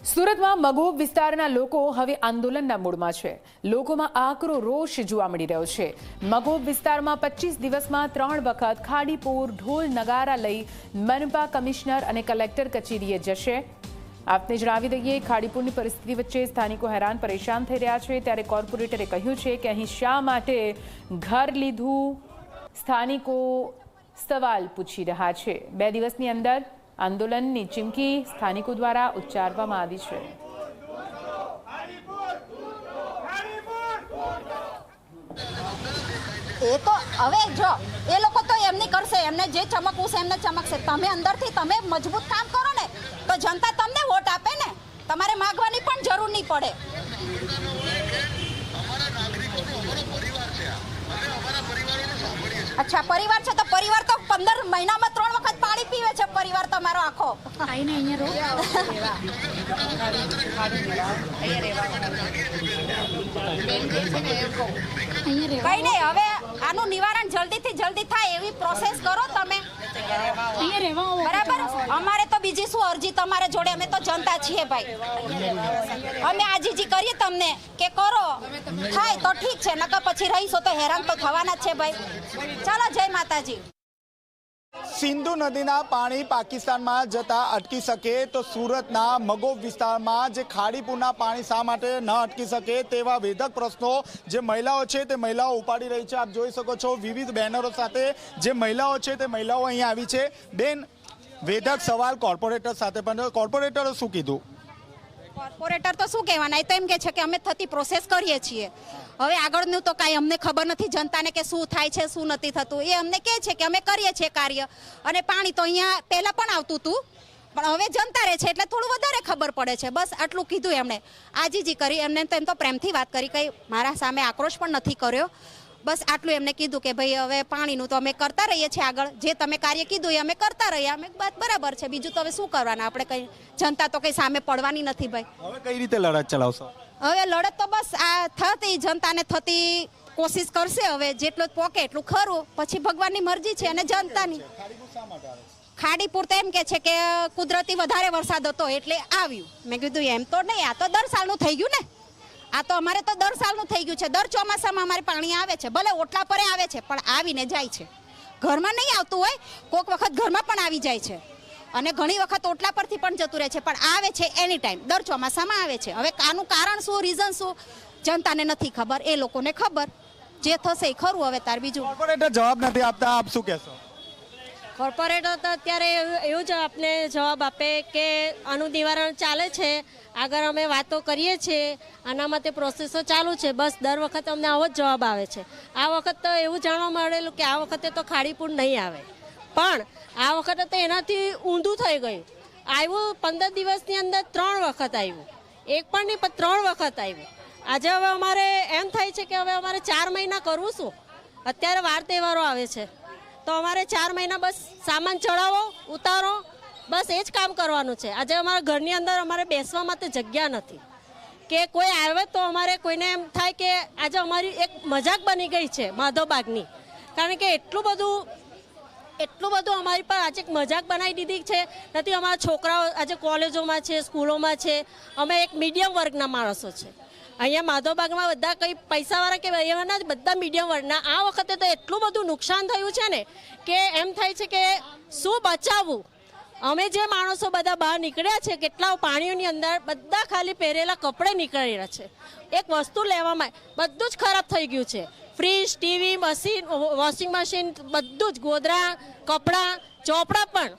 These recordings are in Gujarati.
સુરતમાં મગોબ વિસ્તારના લોકો હવે આંદોલનના મૂડમાં છે। લોકોમાં આકરો રોષ જોવા મળી રહ્યો છે। મગોબ વિસ્તારમાં 25 દિવસમાં 3 વખત ખાડીપુર ઢોલ નગારા લઈ મનપા કમિશનર અને કલેક્ટર કચેરીએ જશે। આપને જણાવી દઈએ, ખાડીપુરની પરિસ્થિતિ વચ્ચે સ્થાનિકો હેરાન પરેશાન થઈ રહ્યા છે। ત્યારે કોર્પોરેટરે કહ્યું છે કે અહીં શા માટે ઘર લીધું, સ્થાનિકો સવાલ પૂછી રહ્યા છે। 2 દિવસની અંદર આંદોલનની ચીમકી સ્થાનિકો દ્વારા ઉચ્ચારવામાં આવી છે। એ તો હવે જો એ લોકો તો એમની કરશે, એમને જે ચમકવું છે એમને ચમકશે। તમે અંદરથી તમે મજબૂત કામ કરો ને તો જનતા તમને વોટ આપે ને, તમારે માંગવાની પણ જરૂર નહીં પડે। અચ્છા, પરિવાર છે તો પરિવાર તો 15 મહિનામાં 3 વખત પાણી પીવે છે પરિવાર તમારો આખો। આઈને અહીંયા કઈ નહીં, હવે આનું નિવારણ જલ્દીથી જલ્દી થાય એવી પ્રોસેસ કરો તમે, બરાબર। અમારે તો બીજી શું અરજી તમારે જોડે, અમે તો જનતા છીએ ભાઈ। અમે આજીજી કરીએ તમને કે કરો, થાય તો ઠીક છે, નકર પછી રહીશો તો હેરાન તો થવાના જ છે ભાઈ। ચાલો, જય માતાજી। સિંધુ નદીના પાણી પાકિસ્તાનમાં જતા અટકી શકે તો સુરતના મગોબ વિસ્તારમાં જે ખાડીપુરના પાણી શા માટે ન અટકી શકે તેવા વેધક પ્રશ્નો જે મહિલાઓ છે તે મહિલાઓ ઉપાડી રહી છે। આપ જોઈ શકો છો વિવિધ બેનરો સાથે જે મહિલાઓ છે તે મહિલાઓ અહીંયા આવી છે। બેન, વેધક સવાલ કોર્પોરેટર સાથે પણ, કોર્પોરેટરે શું કીધું? કોર્પોરેટર તો શું કહેવાના, એ તો એમ કે છે કે અમે થતી પ્રોસેસ કરીએ છીએ। હવે આગળનું તો કાંઈ અમને ખબર નથી જનતાને કે શું થાય છે શું નથી થતું। એ અમને કહે છે કે અમે કરીએ છીએ કાર્ય, અને પાણી તો અહીંયા પહેલાં પણ આવતું હતું, પણ હવે જનતા રહે છે એટલે થોડું વધારે ખબર પડે છે। બસ આટલું કીધું એમણે, આજીજી કરી એમને, તો એમ તો પ્રેમથી વાત કરી, કંઈ મારા સામે આક્રોશ પણ નથી કર્યો। બસ આટલું એમને કીધું કે ભાઈ હવે પાણીનું તો અમે કરતા રહીએ છીએ, આગળ જે તમે કાર્ય કીધું એ અમે કરતા રહીએ, અમે વાત બરાબર છે। બીજું તો હવે શું કરવાના, આપણે કંઈ જનતા તો કંઈ સામે પડવાની નથી ભાઈ। હવે કઈ રીતે લડત ચલાવશો? હવે લડત તો બસ આ થતી જનતાને થતી કોશિશ કરશે, હવે જેટલું પોકે એટલું ખરું, પછી ભગવાનની મરજી છે અને જનતાની। ખાડીપુર તો એમ કે છે કે કુદરતી વધારે વરસાદ હતો એટલે આવ્યું। મેં કીધું એમ તો નહીં, આ તો દર સાલનું થઈ ગયું ને, આ તો અમારે તો દર સાલનું થઈ ગયું છે। દર ચોમાસામાં અમારે પાણી આવે છે, ભલે ઓટલા પરે આવે છે પણ આવીને જાય છે। ઘરમાં નહીં આવતું હોય, કોઈક વખત ઘરમાં પણ આવી જાય છે, અને ઘણી વખત ઓટલા પરથી પણ જતું રહે છે, પણ આવે છે એની ટાઈમ, દર ચોમાસામાં આવે છે। હવે આનું કારણ શું, રીઝન શું, જનતાને નથી ખબર, એ લોકોને ખબર, જે થશે એ ખરું। હવે તાર બીજું કોર્પોરેટર જવાબ નથી આપતા, આપ શું કહેશો? કોર્પોરેટર તો અત્યારે એવું જ આપને જવાબ આપે કે આનું નિવારણ ચાલે છે, આગળ અમે વાતો કરીએ છીએ, આના માટે પ્રોસેસો ચાલુ છે। બસ દર વખતે અમને આવો જ જવાબ આવે છે। આ વખત તો એવું જાણવા મળેલું કે આ વખતે તો ખાડીપુર નહીં આવે, પણ આ વખતે તો એનાથી ઊંધું થઈ ગયું। આવ્યું 15 દિવસની અંદર 3 વખત આવ્યું, એક પણ નહીં પણ 3 વખત આવ્યું। આજે હવે અમારે એમ થાય છે કે હવે અમારે 4 મહિના કરવું શું, અત્યારે વાર તહેવારો આવે છે તો અમારે 4 મહિના બસ સામાન ચડાવો ઉતારો, બસ એ જ કામ કરવાનું છે। આજે અમારા ઘરની અંદર અમારે બેસવા માટે જગ્યા નથી, કે કોઈ આવે તો અમારે કોઈને એમ થાય કે આજે અમારી એક મજાક બની ગઈ છે માધવબાગની, કારણ કે એટલું બધું અમારી પર આજે મજાક બનાવી દીધી છે। નથી, અમારા છોકરાઓ આજે કોલેજોમાં છે, સ્કૂલોમાં છે, અમે એક મીડિયમ વર્ગના માણસો છે। અહીંયા માધવબાગમાં બધા કંઈ પૈસાવાળા કે એવાના બધા મીડિયમ વર્ગના। આ વખતે તો એટલું બધું નુકસાન થયું છે ને કે એમ થાય છે કે શું બચાવવું। અમે જે માણસો બધા બહાર નીકળ્યા છે, કેટલા પાણીઓની અંદર બધા ખાલી પહેરેલા કપડે નીકળેલા છે, એક વસ્તુ લેવામાં બધું જ ખરાબ થઈ ગયું છે। Fridge, TV, machine, washing machine, બધું જ, ગોદરા, કપડાં, ચોપડા પણ।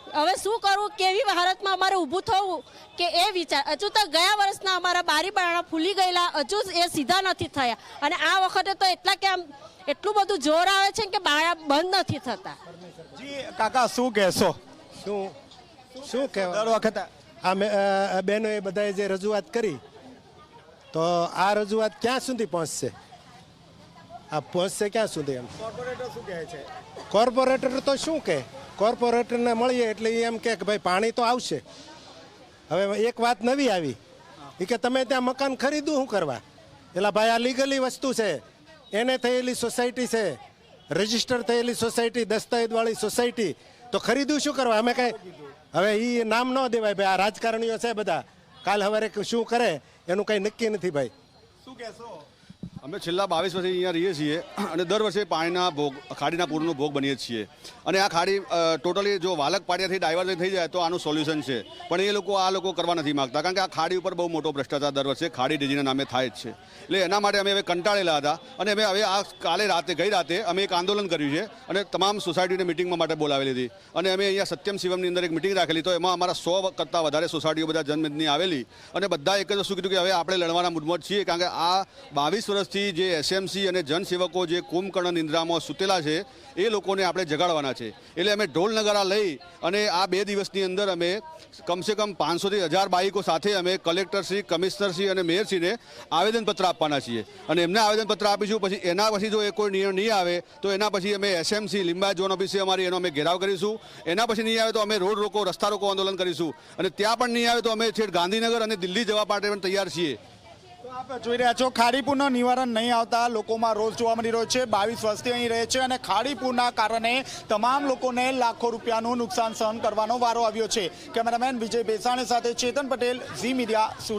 હવે શું કરવું, કેવી હાલતમાં અમારે ઊભું થવું કે એ વિચાર। હજુ તો ગયા વર્ષના અમારા બારી બારણા ફૂલી ગયેલા, હજુ એ સીધા નથી થયા, અને આ વખતે તો એટલા કે આમ એટલું બધું જોર આવે છે કે બારણા બંધ નથી થતા। જી કાકા, શું કહેશો? શું કહેવાય, દર વખતે આ બહેનોએ બધાએ જે રજૂઆત કરી, તો આ રજૂઆત ક્યાં સુધી પહોંચશે, આ પહોંચશે ક્યાં સુધી? એમ કોર્પોરેટર શું કહે છે? કોર્પોરેટર તો શું કહે, કોર્પોરેટરને મળીએ એટલે એમ કે ભાઈ પાણી તો આવશે। હવે એક વાત નવી આવી એ કે તમે ત્યાં મકાન ખરીદવું શું કરવા? એટલે ભાઈ આ લીગલી વસ્તુ છે, એને થયેલી સોસાયટી છે, રજીસ્ટર થયેલી સોસાયટી, દસ્તાવેજવાળી સોસાયટી, તો ખરીદવું શું કરવા? અમે કઈ હવે એ નામ ન દેવાય ભાઈ, આ રાજકારણીઓ છે બધા, કાલ સવારે શું કરે એનું કંઈ નક્કી નથી ભાઈ. શું કહેશો? અમે છેલ્લા 22 વર્ષથી અહીંયા રહીએ છીએ અને દર વર્ષે પાણીના ભોગ ખાડીના પૂરનો ભોગ બનીએ છીએ અને આ ખાડી ટોટલી જો વાલક પાટિયાથી ડાયવર્ઝન થઈ જાય તો આનું સોલ્યુશન છે, પણ એ લોકો કરવા નથી માગતા, કારણ કે આ ખાડી ઉપર બહુ મોટો ભ્રષ્ટાચાર દર વર્ષે ખાડી ડીજીના નામે થાય જ છે. એટલે એના માટે અમે હવે કંટાળેલા હતા અને અમે હવે આ ગઈ રાતે અમે એક આંદોલન કર્યું છે અને તમામ સોસાયટીને મિટિંગમાં માટે બોલાવેલી હતી અને અમે અહીંયા સત્યમ શિવમની અંદર એક મિટિંગ રાખેલી, તો એમાં અમારા 100 કરતાં વધારે સોસાયટીઓ બધા જનમેદની આવેલી અને બધા એક જ વસ્તુ કીધું કે હવે આપણે લડવાના મૂડમાં છીએ, કારણ કે આ 22 વર્ષથી જે એસએમસી અને જનસેવકો જે કુંભકર્ણ નિંદ્રામાં સૂતેલા છે એ લોકોને આપણે જગાડવાના છે. એટલે અમે ઢોલ નગારા લઈ અને આ 2 દિવસની અંદર અમે કમસે કમ 500 થી 1000 બાઇકો સાથે અમે કલેક્ટરશ્રી, કમિશનરશ્રી અને મેયરશ્રીને આવેદનપત્ર આપવાના છીએ અને એમને આવેદનપત્ર આપીશું. પછી એના પછી જો એ કોઈ નિર્ણય નહીં આવે તો એના પછી અમે એસએમસી લિંબાયત ઝોન ઓફિસે અમારી એનો અમે ઘેરાવ કરીશું. એના પછી નહીં આવે તો અમે રોડ રોકો, રસ્તા રોકો આંદોલન કરીશું અને ત્યાં પણ નહીં આવે તો અમે છેક ગાંધીનગર અને દિલ્હી જવા માટે પણ તૈયાર છીએ. આપ જોઈ રહ્યા છો ખાડીપુરનું નિવારણ નહીં આવતા લોકોમાં રોષ જોવા મળી રહ્યો છે. 22 વર્ષથી અહીં રહે છે અને ખાડીપુરના કારણે તમામ લોકોને લાખો રૂપિયાનું નુકસાન સહન કરવાનો વારો આવ્યો છે. કેમેરામેન વિજય બેસાણી સાથે ચેતન પટેલ, ઝી મીડિયા.